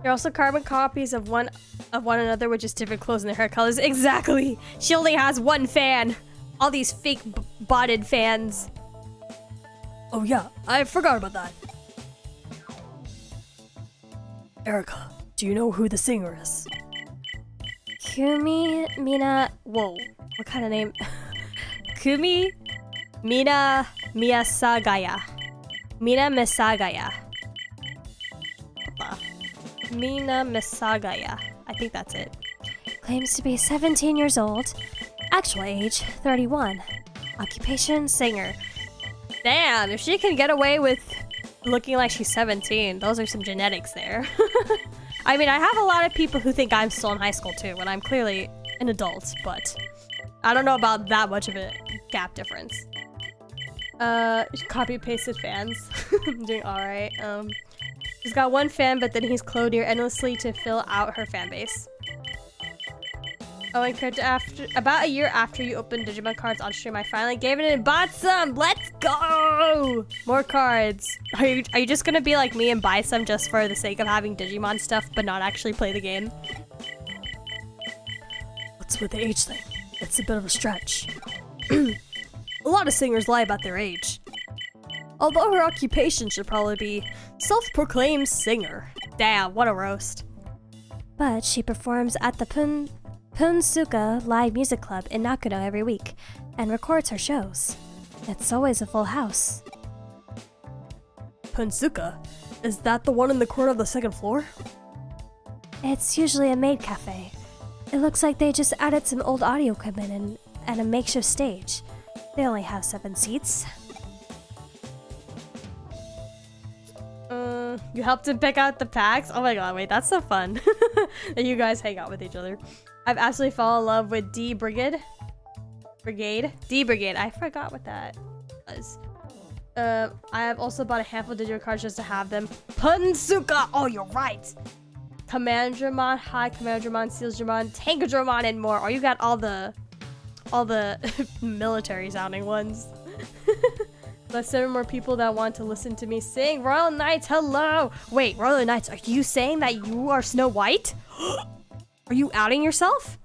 They're also carbon copies of one another with just different clothes and their hair colors. Exactly! She only has one fan! All these fake botted fans. Oh yeah, I forgot about that. Erica, do you know who the singer is? Kumi Mina... Whoa, what kind of name? Kumi Mina Miyasagaya. Mina Misagaya. Mina Misagaya. I think that's it. Claims to be 17 years old. Actual age, 31. Occupation, singer. Damn, if she can get away with looking like she's 17, those are some genetics there. I mean, I have a lot of people who think I'm still in high school too, when I'm clearly an adult, but I don't know about that much of a gap difference. Copy-pasted fans. I'm doing alright. She's got one fan, but then he's cloned her endlessly to fill out her fan base. Oh, and Crypta, about a year after you opened Digimon cards on stream, I finally gave it and bought some! Let's go! More cards. Are you just gonna be like me and buy some just for the sake of having Digimon stuff, but not actually play the game? What's with the age thing? It's a bit of a stretch. A lot of singers lie about their age. Although her occupation should probably be self-proclaimed singer. Damn, what a roast. But she performs at the Punsuka Live Music Club in Nakano every week and records her shows. It's always a full house. Punsuka? Is that the one in the corner of the second floor? It's usually a maid cafe. It looks like they just added some old audio equipment and a makeshift stage. They only have 7 seats. You helped him pick out the packs? Oh my god, wait, that's so fun. That you guys hang out with each other. I've absolutely fallen in love with D Brigade. D Brigade. I forgot what that was. I have also bought a handful of digital cards just to have them. Punsuka! Oh, you're right! Commandramon, High Commandramon, Sealsdramon, Tankadramon, and more. Oh, you got all the military sounding ones. Let's 7 more people that want to listen to me sing. Royal Knights, hello! Wait, Royal Knights, are you saying that you are Snow White? Are you outing yourself?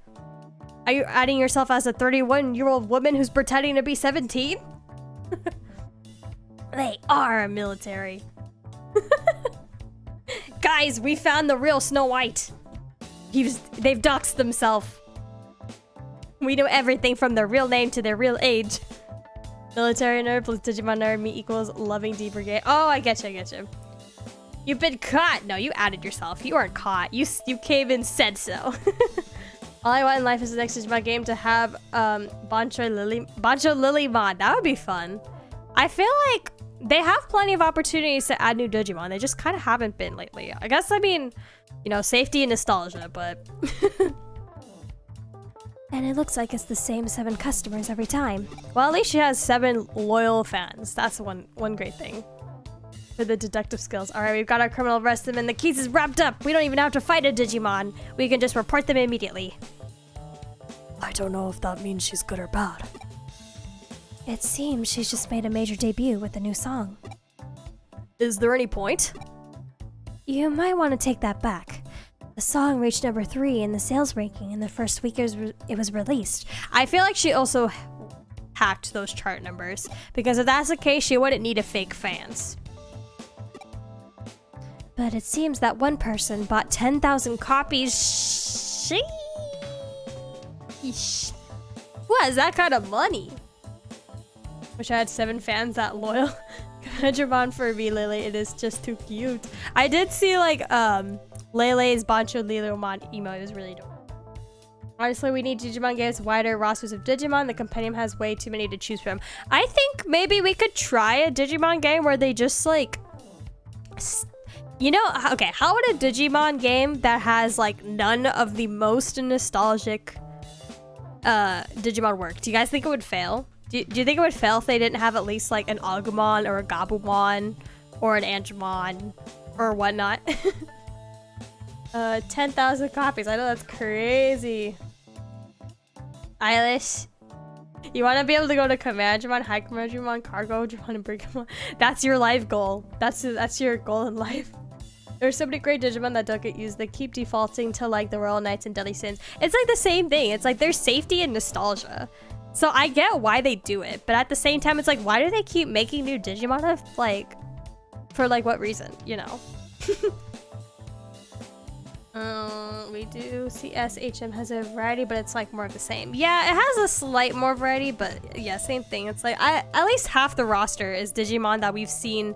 Are you outing yourself as a 31-year-old woman who's pretending to be 17? They are military. Guys, we found the real Snow White. They've doxed themselves. We know everything from their real name to their real age. Military nerd plus Digimon nerd, me equals loving D Brigade. Oh, I get you. You've been caught. No, you outed yourself. You weren't caught. You came and said so. All I want in life is the next Digimon game to have Bancho Lilymon. That would be fun. I feel like they have plenty of opportunities to add new Digimon. They just kind of haven't been lately. I guess, I mean, you know, safety and nostalgia, but... And it looks like it's the same 7 customers every time. Well, at least she has 7 loyal fans. That's one great thing. For the deductive skills. Alright, we've got our criminal arrested and the case is wrapped up. We don't even have to fight a Digimon. We can just report them immediately. I don't know if that means she's good or bad. It seems she's just made a major debut with a new song. Is there any point? You might want to take that back. The song reached number 3 in the sales ranking in the first week it was released. I feel like she also hacked those chart numbers, because if that's the case, she wouldn't need a fake fans. But it seems that one person bought 10,000 copies. Sheesh. What is that kind of money? Wish I had 7 fans that loyal. Digimon for me, Lele. It is just too cute. I did see like Lele's Bancho Lilymon emo. It was really dope. Honestly, we need Digimon games, wider rosters of Digimon. The compendium has way too many to choose from. I think maybe we could try a Digimon game where they just like, you know, okay, how would a Digimon game that has like none of the most nostalgic Digimon work? Do you guys think it would fail? Do you think it would fail if they didn't have at least like an Agumon or a Gabumon or an Angemon or whatnot? 10,000 copies. I know that's crazy. Eilish, you want to be able to go to Commandramon, High Commandramon, Cargo Dramon, and Brigamon? That's your life goal. That's your goal in life. There's so many great Digimon that don't get used. They keep defaulting to like the Royal Knights and Deadly Sins. It's like the same thing. It's like there's safety and nostalgia. So I get why they do it, but at the same time, it's like, why do they keep making new Digimon of like, for like what reason, you know? We do see SHM has a variety, but it's like more of the same. Yeah, it has a slight more variety, but yeah, same thing. It's like at least half the roster is Digimon that we've seen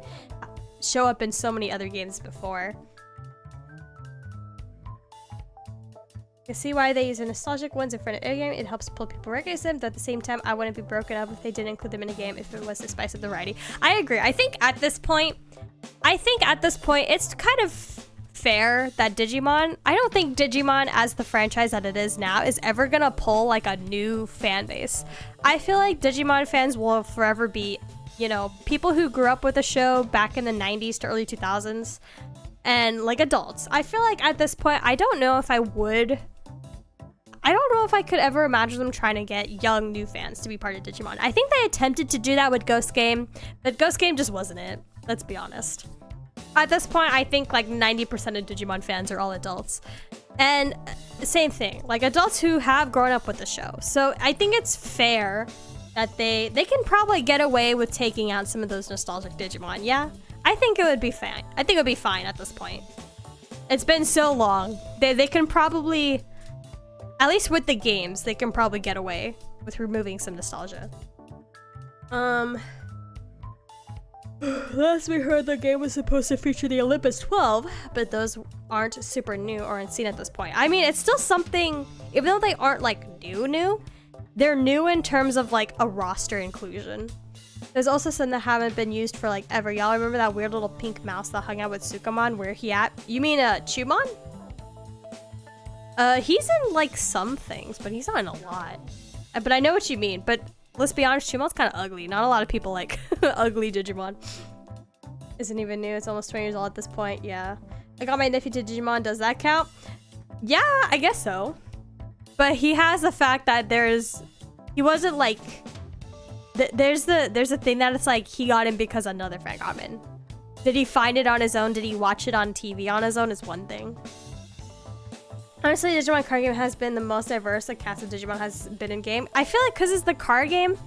show up in so many other games before. You see why they use the nostalgic ones in front of a game. It helps pull people recognize them, but at the same time, I wouldn't be broken up if they didn't include them in a game if it was the spice of the variety. I agree. I think at this point, it's kind of fair that Digimon, I don't think Digimon as the franchise that it is now is ever gonna pull like a new fan base. I feel like Digimon fans will forever be, you know, people who grew up with the show back in the 90s to early 2000s and like adults. I feel like at this point, I don't know if I could ever imagine them trying to get young new fans to be part of Digimon. I think they attempted to do that with Ghost Game, but Ghost Game just wasn't it. Let's be honest. At this point, I think like 90% of Digimon fans are all adults. And same thing, like adults who have grown up with the show. So I think it's fair that they can probably get away with taking out some of those nostalgic Digimon. Yeah, I think it would be fine. I think it would be fine at this point. It's been so long. They can probably, at least with the games, they can probably get away with removing some nostalgia. Last we heard, the game was supposed to feature the Olympus 12, but those aren't super new or unseen at this point. I mean, it's still something, even though they aren't like new, they're new in terms of like a roster inclusion. There's also some that haven't been used for like ever. Y'all remember that weird little pink mouse that hung out with Sukamon? Where he at? You mean Chumon? He's in like some things, but he's not in a lot. But I know what you mean. But let's be honest, Chumon's kind of ugly. Not a lot of people like ugly Digimon. Isn't even new. It's almost 20 years old at this point. Yeah. I got my nephew to Digimon. Does that count? Yeah, I guess so. But he has the fact that he wasn't like, there's a thing that it's like he got in because another friend got him in. Did he find it on his own? Did he watch it on TV on his own is one thing. Honestly, Digimon card game has been the most diverse the cast of Digimon has been in game. I feel like because it's the card game,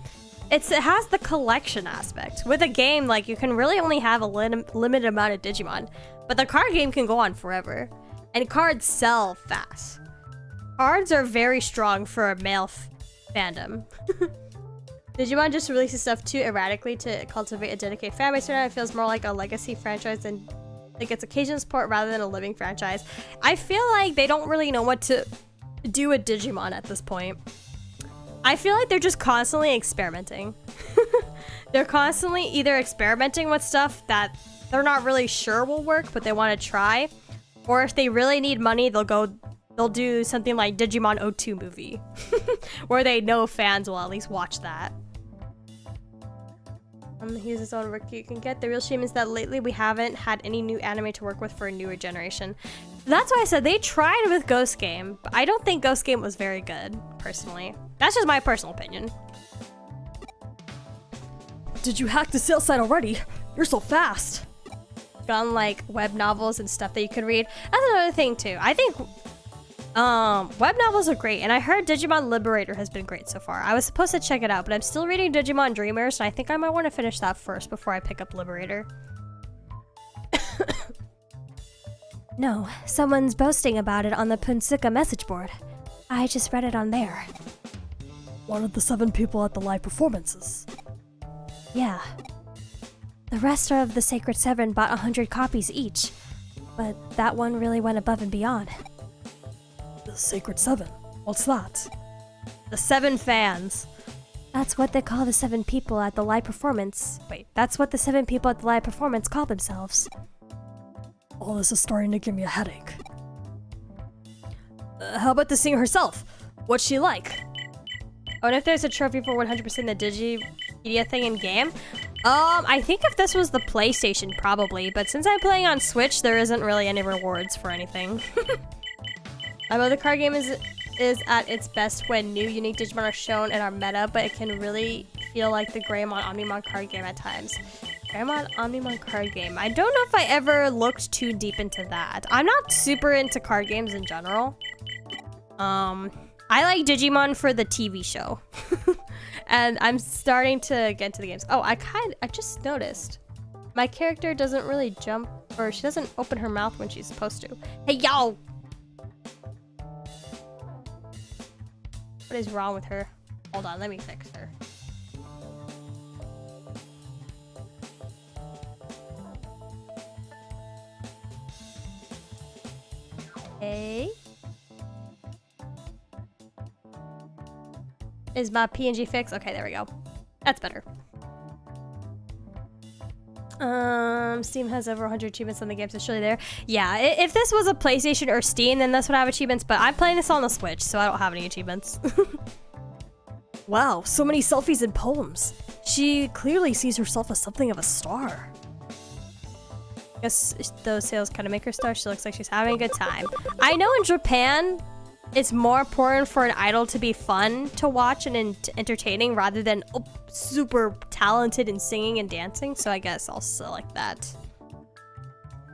it has the collection aspect. With a game, like you can really only have a limited amount of Digimon, but the card game can go on forever, and cards sell fast. Cards are very strong for a male fandom. Digimon just releases stuff too erratically to cultivate a dedicated fan base. Right now, it feels more like a legacy franchise than like it's occasion support rather than a living franchise. I feel like they don't really know what to do with Digimon at this point. I feel like they're just constantly experimenting. They're constantly either experimenting with stuff that they're not really sure will work, but they want to try. Or if they really need money, they'll do something like Digimon O2 movie, where they know fans will at least watch that. He's his own rookie you can get. The real shame is that lately we haven't had any new anime to work with for a newer generation. That's why I said they tried with Ghost Game, but I don't think Ghost Game was very good, personally. That's just my personal opinion. Did you hack the sales site already? You're so fast. Got like web novels and stuff that you can read. That's another thing too. I think web novels are great, and I heard Digimon Liberator has been great so far. I was supposed to check it out, but I'm still reading Digimon Dreamers, and I think I might want to finish that first before I pick up Liberator. No, someone's boasting about it on the Punsuka message board. I just read it on there. One of the 7 people at the live performances. Yeah. The rest of the Sacred 7 bought 100 copies each, but that one really went above and beyond. The Sacred 7? What's that? The 7 fans. That's what they call the 7 people at the live performance. Wait, that's what the 7 people at the live performance call themselves. All this is starting to give me a headache. How about the singer herself? What's she like? Oh, and if there's a trophy for 100% the Digipedia thing in game? I think if this was the PlayStation, probably. But since I'm playing on Switch, there isn't really any rewards for anything. I know the card game is at its best when new unique Digimon are shown and are meta, but it can really feel like the Greymon Omnimon card game at times. Grandma Omnimon card game. I don't know if I ever looked too deep into that. I'm not super into card games in general. I like Digimon for the TV show. And I'm starting to get into the games. Oh, I just noticed. My character doesn't really jump, or she doesn't open her mouth when she's supposed to. Hey, yo! What is wrong with her? Hold on, let me fix her. Hey. Is my PNG fixed? Okay, there we go. That's better. Steam has over 100 achievements on the game, so surely there. Yeah, if this was a PlayStation or Steam, then this would have achievements, but I'm playing this on the Switch, so I don't have any achievements. Wow, so many selfies and poems. She clearly sees herself as something of a star. I guess those sales kind of make her star. She looks like she's having a good time. I know in Japan, it's more important for an idol to be fun to watch and entertaining rather than super talented in singing and dancing. So I guess I'll select that.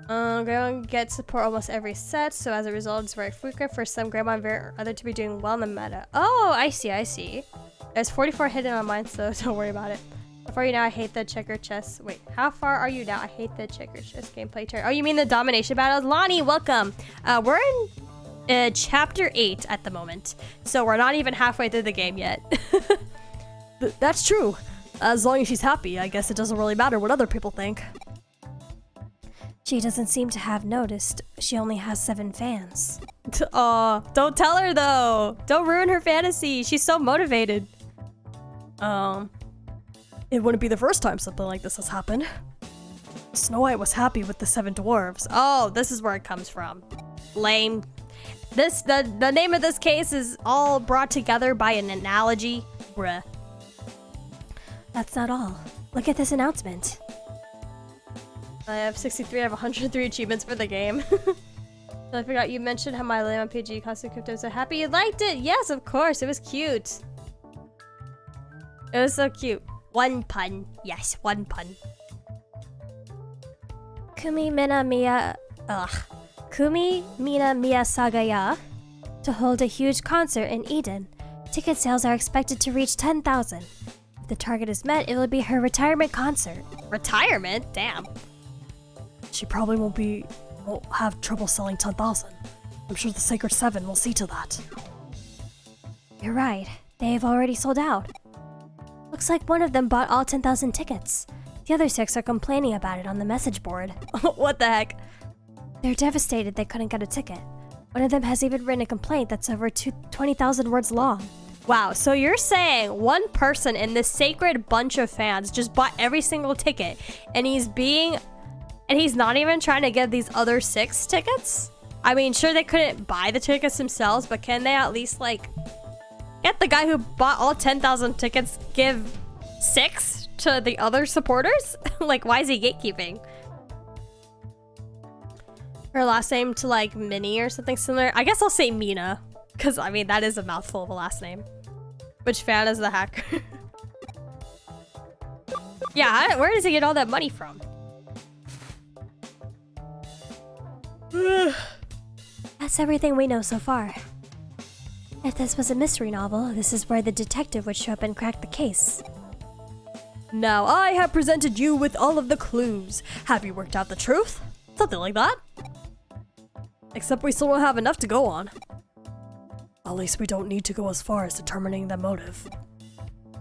Grandma gets support almost every set, so as a result, it's very frequent for some Grandma and other to be doing well in the meta. Oh, I see, I see. There's 44 hidden on mine, so don't worry about it. How far are you now? I hate the checker chess. Wait, how far are you now? I hate the checker chess gameplay turn. Oh, you mean the domination battles? Lonnie, welcome. We're in chapter 8 at the moment, so we're not even halfway through the game yet. That's true. As long as she's happy, I guess it doesn't really matter what other people think. She doesn't seem to have noticed. She only has 7 fans. Aw, don't tell her though. Don't ruin her fantasy. She's so motivated. It wouldn't be the first time something like this has happened. Snow White was happy with the 7 dwarves. Oh, this is where it comes from. Lame. The name of this case is all brought together by an analogy. Bruh. That's not all. Look at this announcement. I have 63 out of 103 achievements for the game. So I forgot you mentioned how my Lemon PG costume Crypta was so happy you liked it. Yes, of course. It was cute. It was so cute. One pun. Yes, one pun. Kumi Mina Miya Sagaya to hold a huge concert in Eden. Ticket sales are expected to reach 10,000. If the target is met, it will be her retirement concert. Retirement? Damn. She probably won't have trouble selling 10,000. I'm sure the Sacred 7 will see to that. You're right. They've already sold out. Looks like one of them bought all 10,000 tickets. The other 6 are complaining about it on the message board. What the heck? They're devastated they couldn't get a ticket. One of them has even written a complaint that's over 20,000 words long. Wow, so you're saying one person in this sacred bunch of fans just bought every single ticket, and he's not even trying to get these other 6 tickets? I mean, sure, they couldn't buy the tickets themselves, but can they at least, like, get the guy who bought all 10,000 tickets give 6 to the other supporters? Like, why is he gatekeeping? Her last name to, like, Minnie or something similar? I guess I'll say Mina, because, I mean, that is a mouthful of a last name. Which fan is the hacker? Yeah, where does he get all that money from? That's everything we know so far. If this was a mystery novel, this is where the detective would show up and crack the case. Now I have presented you with all of the clues. Have you worked out the truth? Something like that. Except we still don't have enough to go on. At least we don't need to go as far as determining the motive.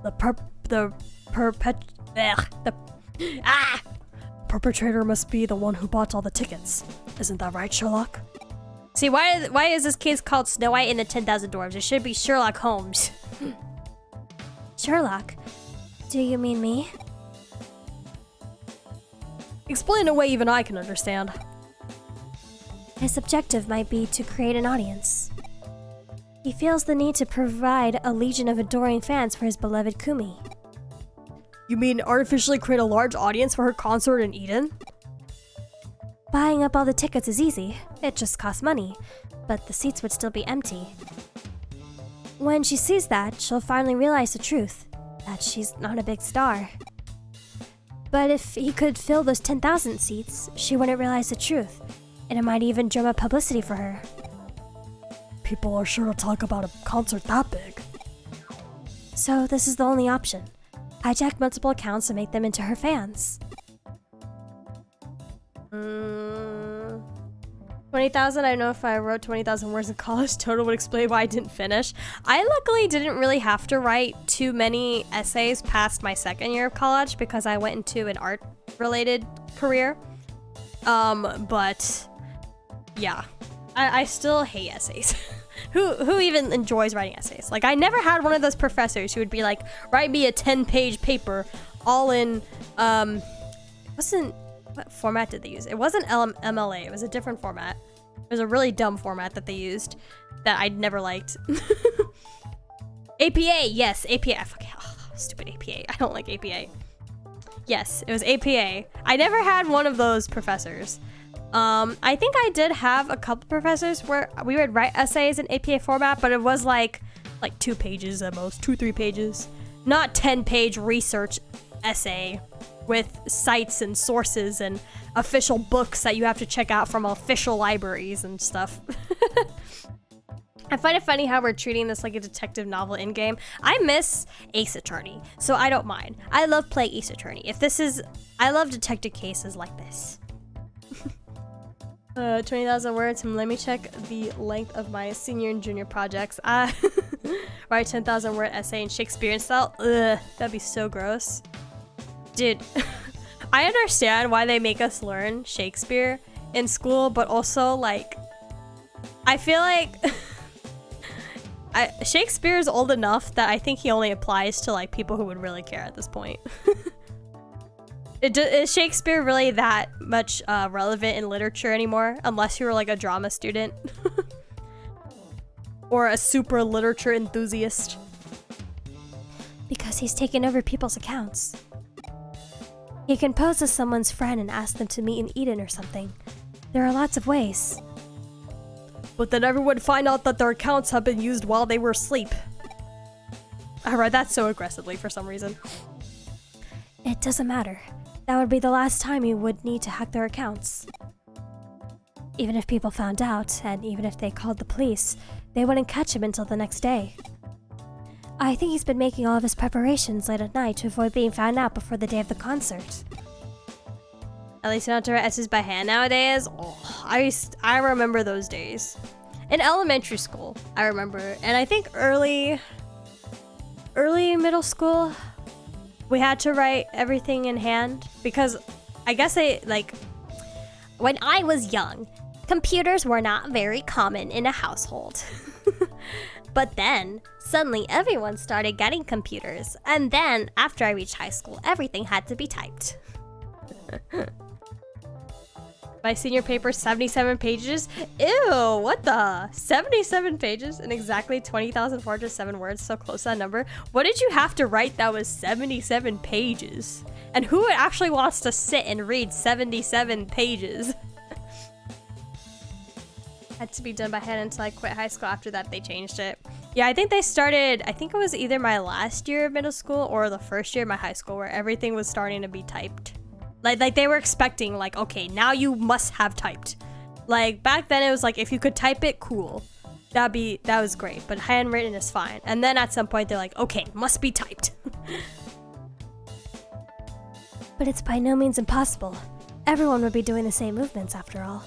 The perpetrator must be the one who bought all the tickets. Isn't that right, Sherlock? See, why is this case called Snow White and the 10,000 Dwarves? It should be Sherlock Holmes. Sherlock? Do you mean me? Explain in a way even I can understand. His objective might be to create an audience. He feels the need to provide a legion of adoring fans for his beloved Kumi. You mean artificially create a large audience for her concert in Eden? Buying up all the tickets is easy. It just costs money, but the seats would still be empty. When she sees that, she'll finally realize the truth, that she's not a big star. But if he could fill those 10,000 seats, she wouldn't realize the truth, and it might even drum up publicity for her. People are sure to talk about a concert that big. So this is the only option. Hijack multiple accounts and make them into her fans. 20,000, I don't know if I wrote 20,000 words in college total would explain why I didn't finish. I luckily didn't really have to write too many essays past my second year of college because I went into an art-related career. But yeah, I still hate essays. Who even enjoys writing essays? Like, I never had one of those professors who would be like, write me a 10-page paper all in, what format did they use? It wasn't MLA, it was a different format. It was a really dumb format that they used that I'd never liked. APA, yes, APA. Stupid APA. I don't like APA. Yes, it was APA. I never had one of those professors. I think I did have a couple professors where we would write essays in APA format, but it was like 2 pages at most, 2-3 pages. Not 10-page research essay with sites and sources and official books that you have to check out from official libraries and stuff. I find it funny how we're treating this like a detective novel in-game. I miss Ace Attorney, so I don't mind. I love playing Ace Attorney. I love detective cases like this. 20,000 words. Let me check the length of my senior and junior projects. Write 10,000 word essay in Shakespearean style. Ugh, that'd be so gross. Dude, I understand why they make us learn Shakespeare in school, but also, like, I feel like Shakespeare is old enough that I think he only applies to, like, people who would really care at this point. Is Shakespeare really that much relevant in literature anymore? Unless you were, like, a drama student. Or a super literature enthusiast. Because he's taken over people's accounts. He can pose as someone's friend and ask them to meet in Eden or something. There are lots of ways. But then everyone would find out that their accounts have been used while they were asleep. I read that so aggressively for some reason. It doesn't matter. That would be the last time you would need to hack their accounts. Even if people found out, and even if they called the police, they wouldn't catch him until the next day. I think he's been making all of his preparations late at night to avoid being found out before the day of the concert. At least you don't have to write essays by hand nowadays. Oh, I remember those days. In elementary school, I remember. And I think early middle school, we had to write everything in hand. Because I guess when I was young, computers were not very common in a household. But then, suddenly everyone started getting computers. And then, after I reached high school, everything had to be typed. My senior paper, 77 pages? Ew, what the? 77 pages and exactly 20,407 words, so close to that number. What did you have to write that was 77 pages? And who actually wants to sit and read 77 pages? Had to be done by hand until I quit high school. After that, they changed it. Yeah, I think it was either my last year of middle school or the first year of my high school where everything was starting to be typed. Like they were expecting, like, okay, now you must have typed. Like, back then it was like, if you could type it, cool. That was great, but handwritten is fine. And then at some point they're like, okay, must be typed. But it's by no means impossible. Everyone would be doing the same movements after all.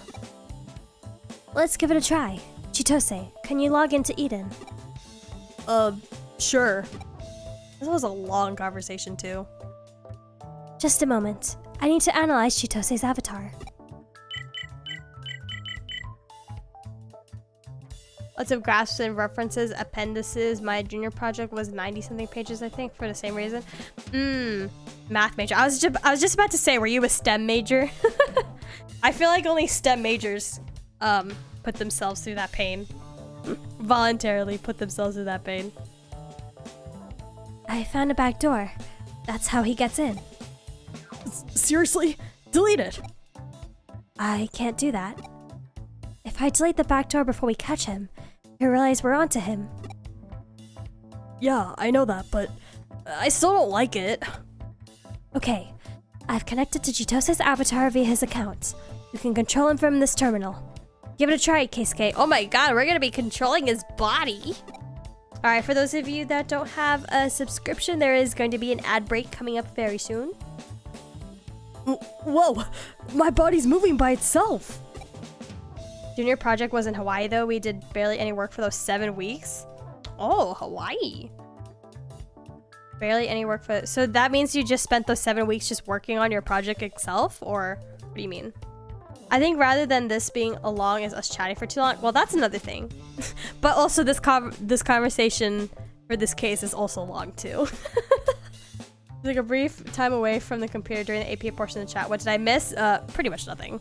Let's give it a try. Chitose, can you log into Eden? Sure. This was a long conversation too. Just a moment. I need to analyze Chitose's avatar. Lots of graphs and references, appendices. My junior project was 90-something pages, I think, for the same reason. Math major. I was just about to say, were you a STEM major? I feel like only STEM majors put themselves through that pain. Voluntarily put themselves through that pain. I found a back door. That's how he gets in. Seriously? Delete it. I can't do that. If I delete the back door before we catch him, he'll realize we're onto him. Yeah, I know that, but I still don't like it. Okay, I've connected to Chitose's avatar via his account. You can control him from this terminal. Give it a try, Keisuke. Oh my god, we're gonna be controlling his body. Alright, for those of you that don't have a subscription, there is going to be an ad break coming up very soon. Whoa, my body's moving by itself. Junior project was in Hawaii though. We did barely any work for those 7 weeks. Oh, Hawaii. Barely any work for... So that means you just spent those 7 weeks just working on your project itself? Or what do you mean? I think rather than this being as long as us chatting for too long, well, that's another thing. But also this conversation for this case is also long too. Like a brief time away from the computer during the APA portion of the chat. What did I miss? Pretty much nothing.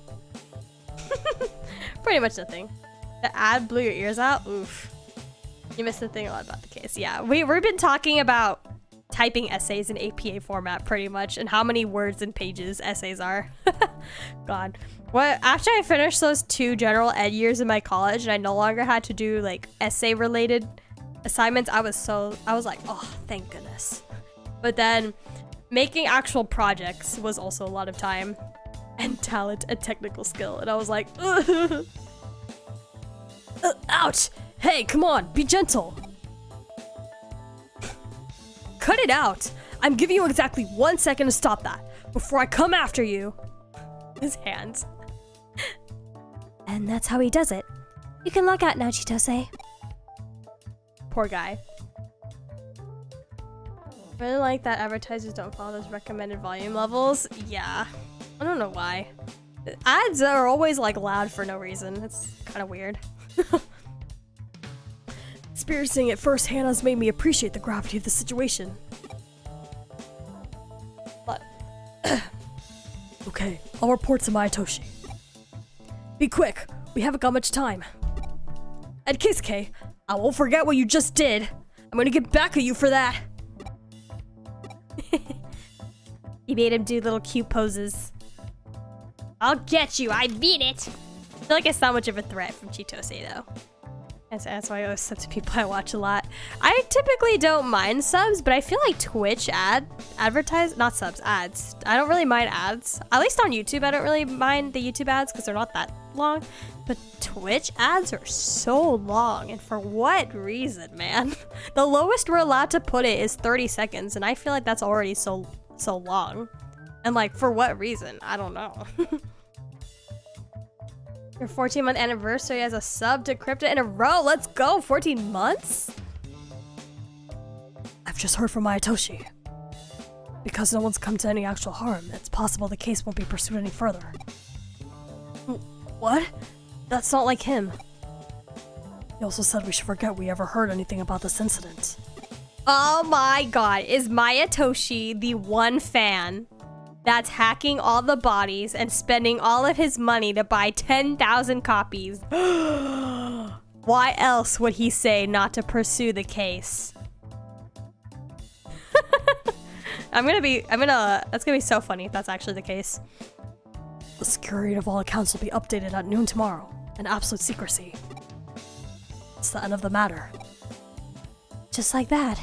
Pretty much nothing. The ad blew your ears out? Oof. You missed the thing a lot about the case. Yeah, we've been talking about typing essays in APA format pretty much, and how many words and pages essays are. God. What, after I finished those 2 general ed years in my college and I no longer had to do like essay related assignments, I was like, oh, thank goodness. But then making actual projects was also a lot of time and talent and technical skill, and I was like, Ouch! Hey, come on, be gentle. cut it out. I'm giving you exactly 1 second to stop that before I come after you. His hands. And that's how he does it. You can log out now, Chitose. Poor guy. Really like that advertisers don't follow those recommended volume levels. Yeah. I don't know why. Ads are always like loud for no reason. It's kind of weird. Experiencing it firsthand has made me appreciate the gravity of the situation. But okay, I'll report to Mayatoshi. Be quick, we haven't got much time. And Kisuke, I won't forget what you just did. I'm gonna get back at you for that. He made him do little cute poses. I'll get you, I beat it. I feel like it's not much of a threat from Chitose though. That's why I always sub to people I watch a lot. I typically don't mind subs, but I feel like Twitch ads. I don't really mind ads. At least on YouTube, I don't really mind the YouTube ads because they're not that long. But Twitch ads are so long, and for what reason, man? The lowest we're allowed to put it is 30 seconds, and I feel like that's already so long. And like, for what reason? I don't know. Your 14-month anniversary as a sub to Crypta in a row. Let's go. 14 months? I've just heard from Mayatoshi. Because no one's come to any actual harm, it's possible the case won't be pursued any further. What? That's not like him. He also said we should forget we ever heard anything about this incident. Oh my god. Is Mayatoshi the one fan that's hacking all the bodies and spending all of his money to buy 10,000 copies? Why else would he say not to pursue the case? That's gonna be so funny if that's actually the case. The security of all accounts will be updated at noon tomorrow, in absolute secrecy. It's the end of the matter. Just like that.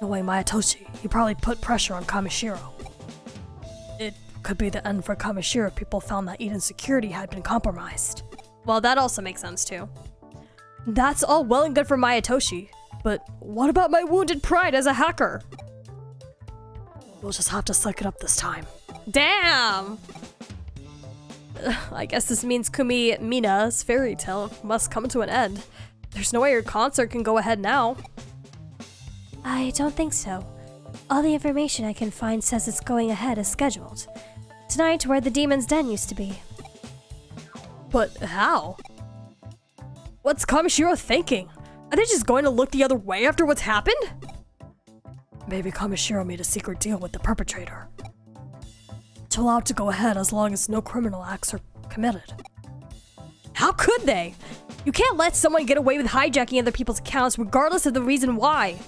Knowing Mayatoshi, he probably put pressure on Kamishiro. It could be the end for Kamishiro if people found that Eden's security had been compromised. Well, that also makes sense too. That's all well and good for Mayatoshi, but what about my wounded pride as a hacker? We'll just have to suck it up this time. Damn! I guess this means Kumi Mina's fairy tale must come to an end. There's no way your concert can go ahead now. I don't think so. All the information I can find says it's going ahead as scheduled. Tonight, where the Demon's Den used to be. But how? What's Kamishiro thinking? Are they just going to look the other way after what's happened? Maybe Kamishiro made a secret deal with the perpetrator to allow it to go ahead as long as no criminal acts are committed. How could they? You can't let someone get away with hijacking other people's accounts regardless of the reason why.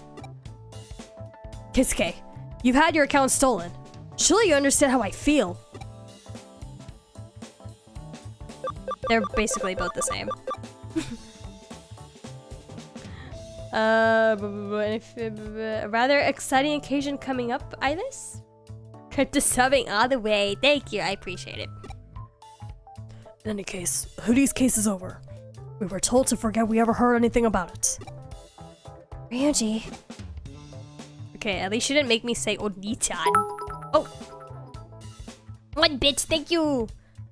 Kisuke, you've had your account stolen. Surely you understand how I feel. They're basically both the same. A rather exciting occasion coming up, Iris? Crypta subbing all the way. Thank you, I appreciate it. In any case, Hoodie's case is over. We were told to forget we ever heard anything about it. Ryuji. Okay, at least you didn't make me say Oni-chan. Oh! One bitch, thank you!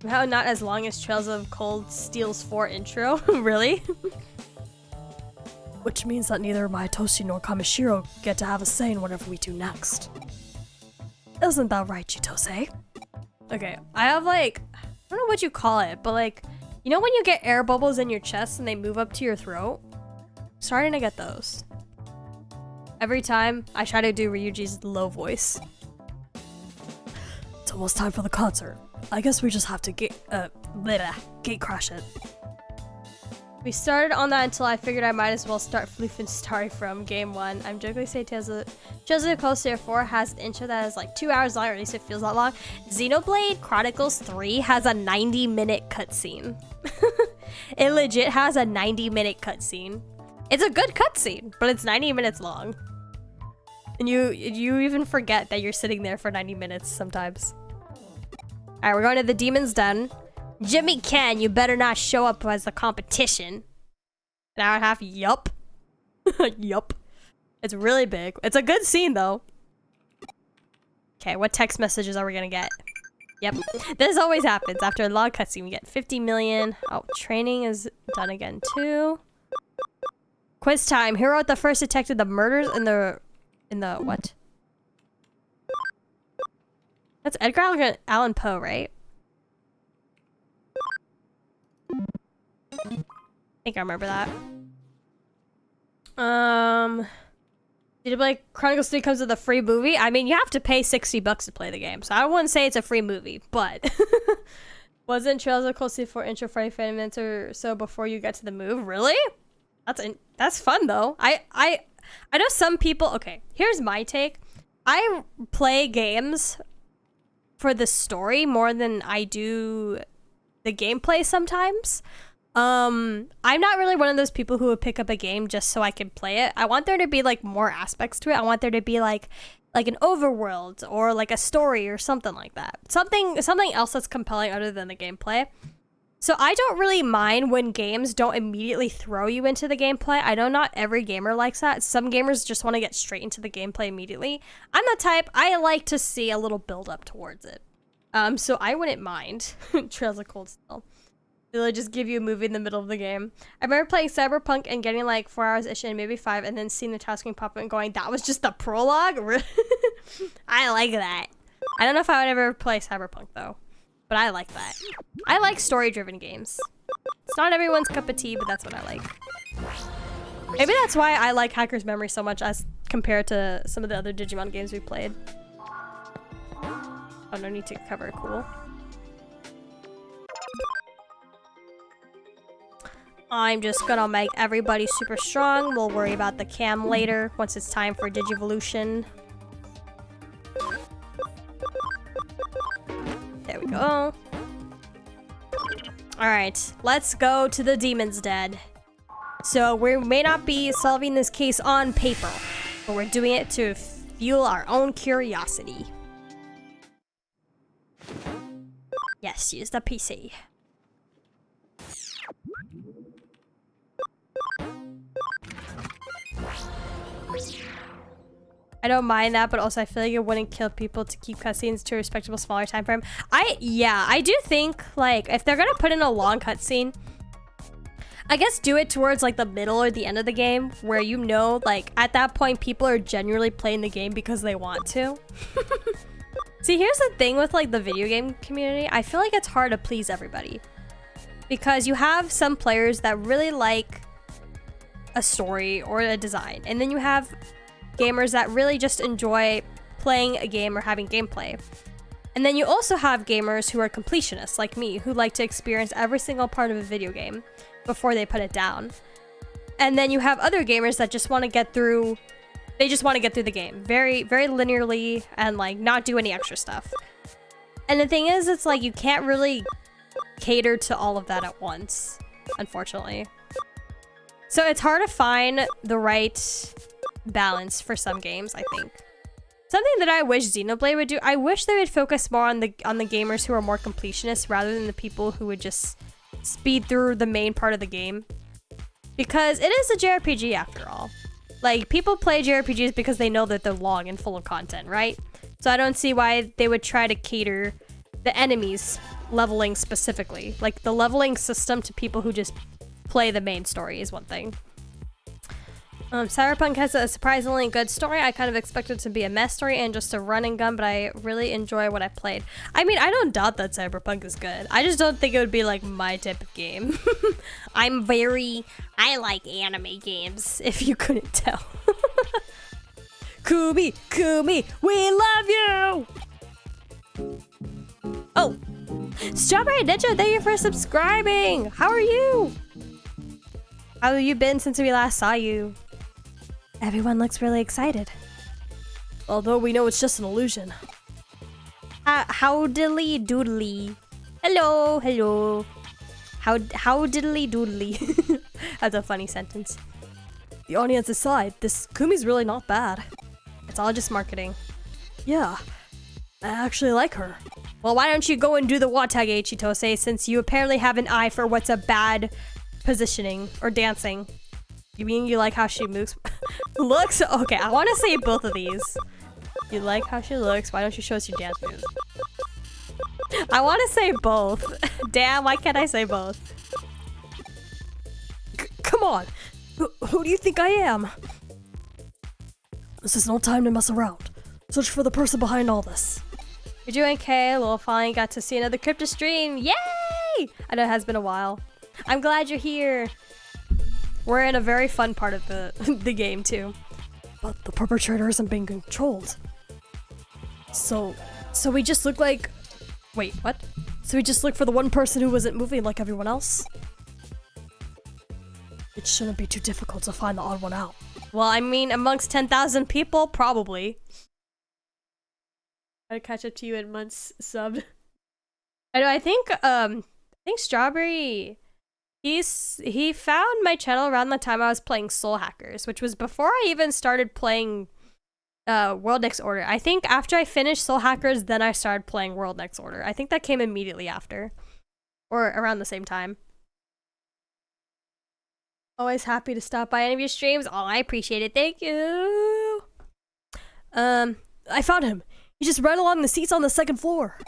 How not as long as Trails of Cold Steel's 4 intro? Really? Which means that neither Maitoshi nor Kamishiro get to have a say in whatever we do next. Isn't that right, Chitose? Okay, I have like, I don't know what you call it, but like, you know when you get air bubbles in your chest and they move up to your throat? I'm starting to get those. Every time I try to do Ryuji's low voice. It's almost time for the concert. I guess we just have to gate crash it. We started on that until I figured I might as well start floofing Starry from game 1. I'm jokingly saying Tales of the Cold Steel 4 has an intro that is like 2 hours long, or at least it feels that long. Xenoblade Chronicles 3 has a 90-minute cutscene. It legit has a 90-minute cutscene. It's a good cutscene, but it's 90 minutes long. And you even forget that you're sitting there for 90 minutes sometimes. Alright, we're going to the Demon's Den. Jimmy Ken, you better not show up as the competition. An hour and a half, yup. Yup. It's really big. It's a good scene, though. Okay, what text messages are we gonna get? Yep. This always happens. After a long cutscene, we get 50 million. Oh, training is done again, too. Quiz time. Who wrote the first detective the murders in the what? That's Edgar Allan Poe, right? I think I remember that. Did it like Chronicles 3 comes with a free movie? I mean, you have to pay $60 to play the game, so I wouldn't say it's a free movie, but wasn't Trails of Cold Steel 4 intro 45 minutes or so before you get to the move? Really? That's fun though. I know some people. Okay, here's my take. I play games for the story more than I do the gameplay sometimes. I'm not really one of those people who would pick up a game just so I can play it. I want there to be like more aspects to it. I want there to be like an overworld or like a story or something like that. Something else that's compelling other than the gameplay. So I don't really mind when games don't immediately throw you into the gameplay. I know not every gamer likes that. Some gamers just want to get straight into the gameplay immediately. I'm the type, I like to see a little build up towards it. So I wouldn't mind Trails of Cold Steel. They'll just give you a movie in the middle of the game. I remember playing Cyberpunk and getting like 4 hours ish and maybe 5, and then seeing the task screen pop up and going, that was just the prologue? I like that. I don't know if I would ever play Cyberpunk though, but I like that. I like story-driven games. It's not everyone's cup of tea, but that's what I like. Maybe that's why I like Hacker's Memory so much as compared to some of the other Digimon games we played. Oh, no need to cover, cool. I'm just gonna make everybody super strong. We'll worry about the cam later once it's time for Digivolution. There we go. Alright, let's go to the Demon's Den. So we may not be solving this case on paper, but we're doing it to fuel our own curiosity. Yes, use the PC. I don't mind that, but also I feel like it wouldn't kill people to keep cutscenes to a respectable smaller time frame. Yeah, I do think like if they're gonna put in a long cutscene, I guess do it towards like the middle or the end of the game where you know like at that point people are genuinely playing the game because they want to. See, here's the thing with like the video game community. I feel like it's hard to please everybody because you have some players that really like a story or a design, and then you have gamers that really just enjoy playing a game or having gameplay. And then you also have gamers who are completionists like me, who like to experience every single part of a video game before they put it down. And then you have other gamers that just want to get through, they just want to get through the game very, very linearly and like not do any extra stuff. And the thing is, it's like you can't really cater to all of that at once, unfortunately. So it's hard to find the right balance for some games, I think. Something that I wish Xenoblade would do, I wish they would focus more on the gamers who are more completionists rather than the people who would just speed through the main part of the game. Because it is a JRPG after all. Like, people play JRPGs because they know that they're long and full of content, right? So I don't see why they would try to cater the enemies leveling specifically. Like, the leveling system to people who just play the main story is one thing. Cyberpunk has a surprisingly good story. I kind of expected it to be a mess story and just a run and gun, but I really enjoy what I played. I mean, I don't doubt that Cyberpunk is good. I just don't think it would be like my type of game. I like anime games, if you couldn't tell. Kumi, we love you! Oh, Strawberry Ninja, thank you for subscribing! How are you? How have you been since we last saw you? Everyone looks really excited. Although we know it's just an illusion. How diddly doodly. Hello. How diddly doodly. That's a funny sentence. The audience aside, this Kumi's really not bad. It's all just marketing. Yeah, I actually like her. Well, why don't you go and do the wotagei, Chitose, since you apparently have an eye for what's a bad positioning or dancing. You mean you like how she moves? Looks? Okay, I want to say both of these. You like how she looks, why don't you show us your dance moves? I want to say both. Damn, why can't I say both? Come on! Who do you think I am? This is no time to mess around. Search for the person behind all this. You're doing okay. Well, finally got to see another Crypta stream. Yay! I know it has been a while. I'm glad you're here. We're in a very fun part of the game too. But the perpetrator isn't being controlled. So we just look like... Wait, what? So we just look for the one person who wasn't moving like everyone else? It shouldn't be too difficult to find the odd one out. Well, I mean, amongst 10,000 people, probably. I'd catch up to you in months subbed. I know, I think Strawberry... He found my channel around the time I was playing Soul Hackers, which was before I even started playing World Next Order. I think after I finished Soul Hackers, then I started playing World Next Order. I think that came immediately after. Or around the same time. Always happy to stop by any of your streams. Oh, I appreciate it. Thank you. I found him. He's just right along the seats on the second floor.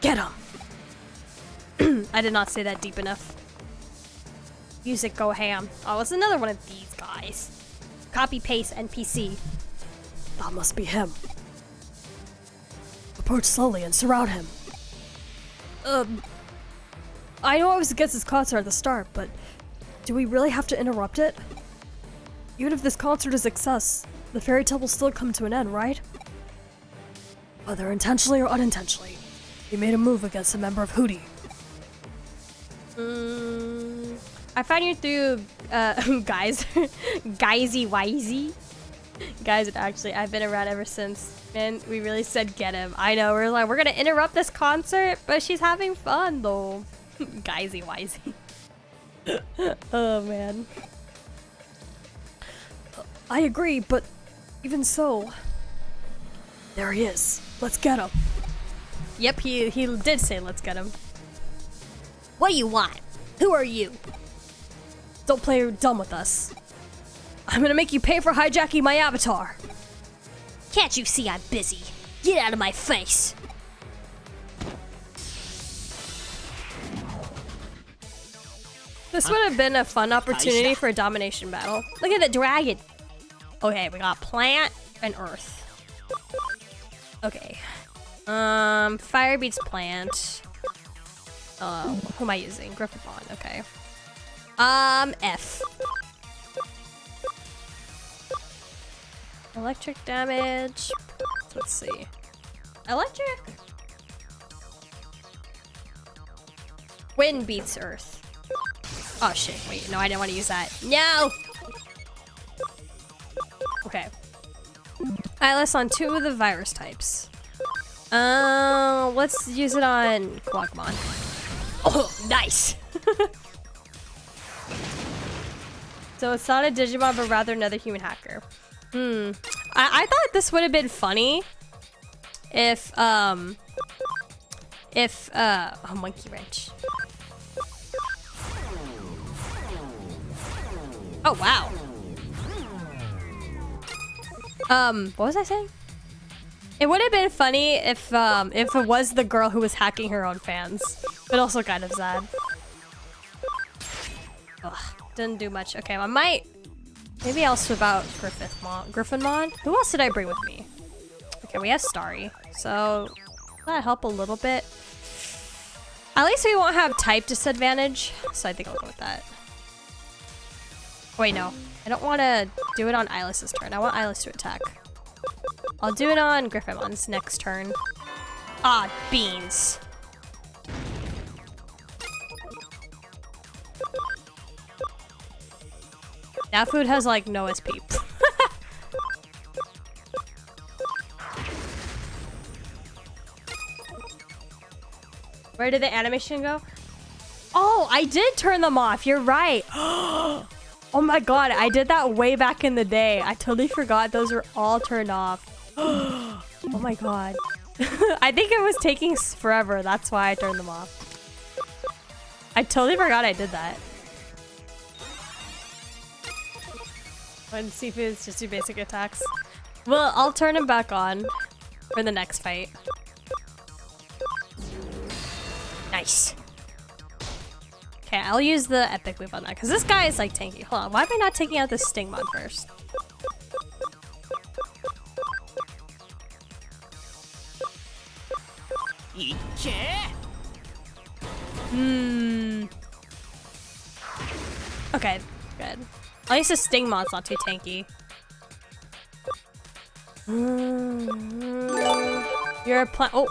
Get him. I did not say that deep enough. Music go ham. Oh, it's another one of these guys. Copy paste NPC. That must be him. Approach slowly and surround him. I know I was against this concert at the start, but do we really have to interrupt it? Even if this concert is a success, the fairy tale will still come to an end, right? Whether intentionally or unintentionally, he made a move against a member of Hootie. I found you through, guys. Guysy Wisey. Guys, actually, I've been around ever since. Man, we really said get him. I know, we're like, we're gonna interrupt this concert, but she's having fun, though. Guysy Wisey. Oh, man. I agree, but even so... There he is. Let's get him. Yep, he did say let's get him. What do you want? Who are you? Don't play dumb with us. I'm gonna make you pay for hijacking my avatar. Can't you see I'm busy? Get out of my face. This would have been a fun opportunity for a domination battle. Look at the dragon. Okay, we got plant and earth. Okay. Fire beats plant. Who am I using? Griffithon, okay. F. Electric damage. Let's see. Electric? Wind beats earth. Oh shit, wait, no, I didn't want to use that. No! Okay. Eyeless on 2 of the virus types. Let's use it on Quackmon. Oh, nice! So it's not a Digimon, but rather another human hacker. I thought this would have been funny if oh, monkey wrench. Oh wow. What was I saying? It would have been funny if it was the girl who was hacking her own fans, but also kind of sad. Ugh, didn't do much. Okay, I might. Maybe I'll swap out Griffinmon. Who else did I bring with me? Okay, we have Starry, so that'll help a little bit. At least we won't have type disadvantage, so I think I'll go with that. Wait, no. I don't want to do it on Eyeless's turn. I want Eyeless to attack. I'll do it on Griffinmon's next turn. Ah, beans. That food has like no SP. Where did the animation go? Oh, I did turn them off. You're right. Oh my god, I did that way back in the day. I totally forgot those were all turned off. Oh my god. I think it was taking forever. That's why I turned them off. I totally forgot I did that. When seafoods just do basic attacks. Well, I'll turn him back on for the next fight. Nice. Okay, I'll use the epic move on that because this guy is like tanky. Hold on, why am I not taking out the Stingmon first? Okay, good. At least the Stingmon's not too tanky. You're a plant. Oh.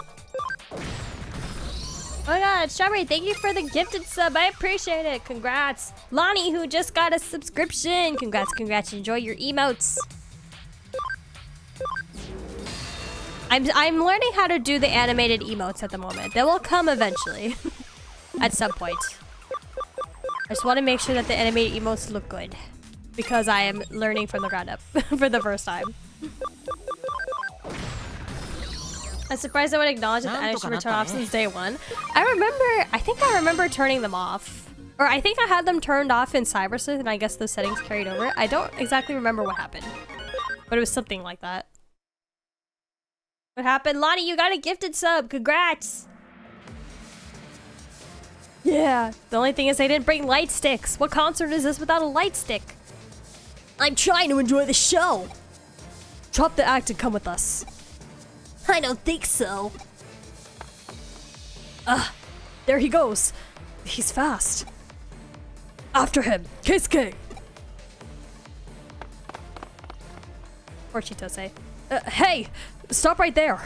Oh my god, Strawberry, thank you for the gifted sub. I appreciate it. Congrats. Lonnie, who just got a subscription. Congrats, congrats. Enjoy your emotes. I'm learning how to do the animated emotes at the moment. They will come eventually. At some point. I just want to make sure that the animated emotes look good. Because I am learning from the ground up for the first time. I'm surprised I would acknowledge that the animation were turned off since day one. I think I remember turning them off. Or I think I had them turned off in Cybersleuth and I guess those settings carried over. I don't exactly remember what happened. But it was something like that. What happened? Lonnie, you got a gifted sub. Congrats! Yeah. The only thing is they didn't bring light sticks. What concert is this without a light stick? I'm trying to enjoy the show. Drop the act and come with us. I don't think so. There he goes. He's fast. After him, Keisuke. Or Chitose. Hey, stop right there.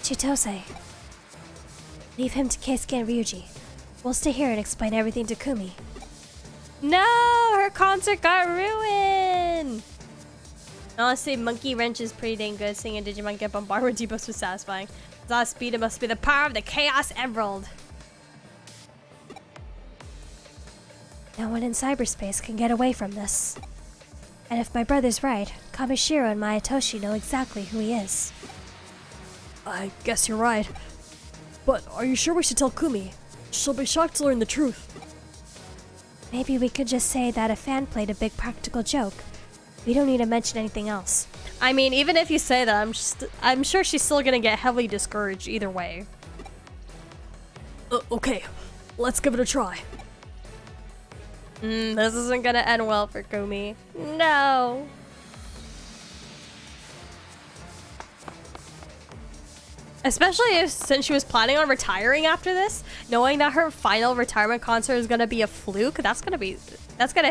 Chitose. Leave him to Keisuke and Ryuji. We'll stay here and explain everything to Kumi. No, her concert got ruined. Honestly, Monkey Wrench is pretty dang good. Seeing a Digimon get bombarded with debuffs was satisfying. With all speed, it must be the power of the Chaos Emerald. No one in cyberspace can get away from this. And if my brother's right, Kamishiro and Mayatoshi know exactly who he is. I guess you're right. But are you sure we should tell Kumi? She'll be shocked to learn the truth. Maybe we could just say that a fan played a big practical joke. We don't need to mention anything else. I mean, even if you say that, I'm sure she's still gonna get heavily discouraged either way. Okay, let's give it a try. This isn't gonna end well for Kumi. No. Especially since she was planning on retiring after this, knowing that her final retirement concert is gonna be a fluke, that's gonna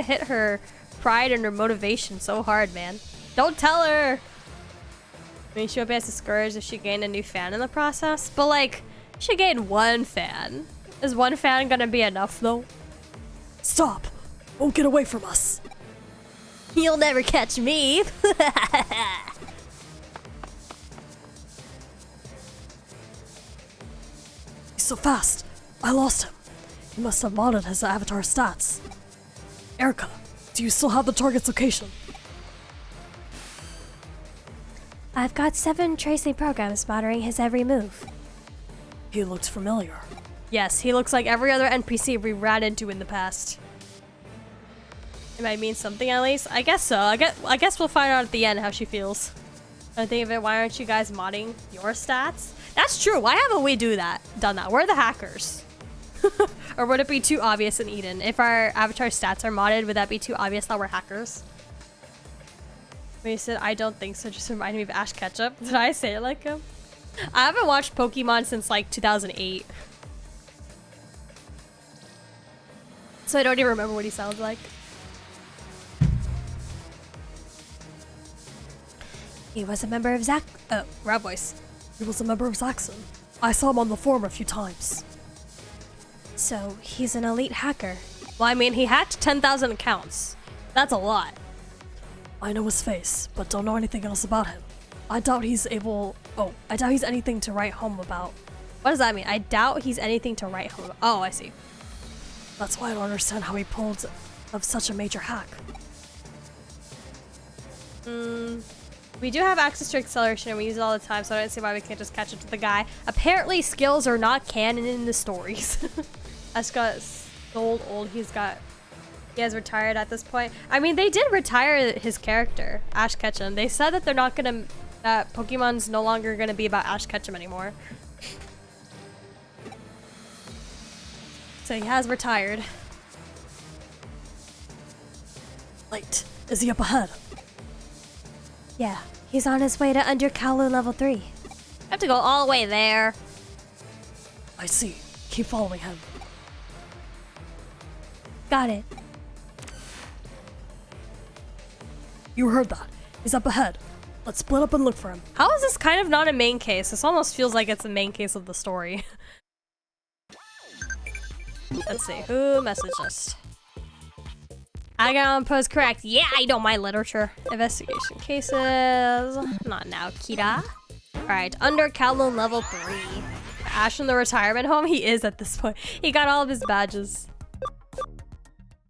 hit her pride and her motivation so hard, man. Don't tell her. I mean, she'll be as discouraged if she gained a new fan in the process, but like, she gained one fan. Is one fan gonna be enough though? Stop! Won't get away from us. You'll never catch me. He's so fast. I lost him. He must have modded his avatar stats. Erica, do you still have the target's location? I've got 7 tracing programs monitoring his every move. He looks familiar. Yes, he looks like every other NPC we ran into in the past. It might mean something at least. I guess so. I guess we'll find out at the end how she feels. I think of it, why aren't you guys modding your stats? That's true. Why haven't we done that? We're the hackers. Or would it be too obvious in Eden? If our avatar stats are modded, would that be too obvious that we're hackers? When you said, I don't think so, just reminded me of Ash Ketchup. Did I say it like him? I haven't watched Pokemon since like 2008. So I don't even remember what he sounds like. He was a member of Rap Voice. He was a member of Zaxxon. I saw him on the forum a few times. So he's an elite hacker. Well, I mean, he hacked 10,000 accounts. That's a lot. I know his face, but don't know anything else about him. I doubt he's anything to write home about. What does that mean? I doubt he's anything to write home about. Oh, I see. That's why I don't understand how he pulled of such a major hack. We do have access to acceleration and we use it all the time, so I don't see why we can't just catch up to the guy. Apparently skills are not canon in the stories. Ash got so old, he has retired at this point. I mean, they did retire his character, Ash Ketchum. They said that that Pokemon's no longer gonna be about Ash Ketchum anymore. So he has retired. Late. Is he up ahead? Yeah, he's on his way to Under Kowloon level 3. I have to go all the way there. I see. Keep following him. Got it. You heard that. He's up ahead. Let's split up and look for him. How is this kind of not a main case? This almost feels like it's a main case of the story. Let's see, who messaged us? I got on post correct. Yeah, I know my literature. Investigation cases. Not now, Kira. Alright, Under Kowloon level 3. Ash in the retirement home? He is at this point. He got all of his badges.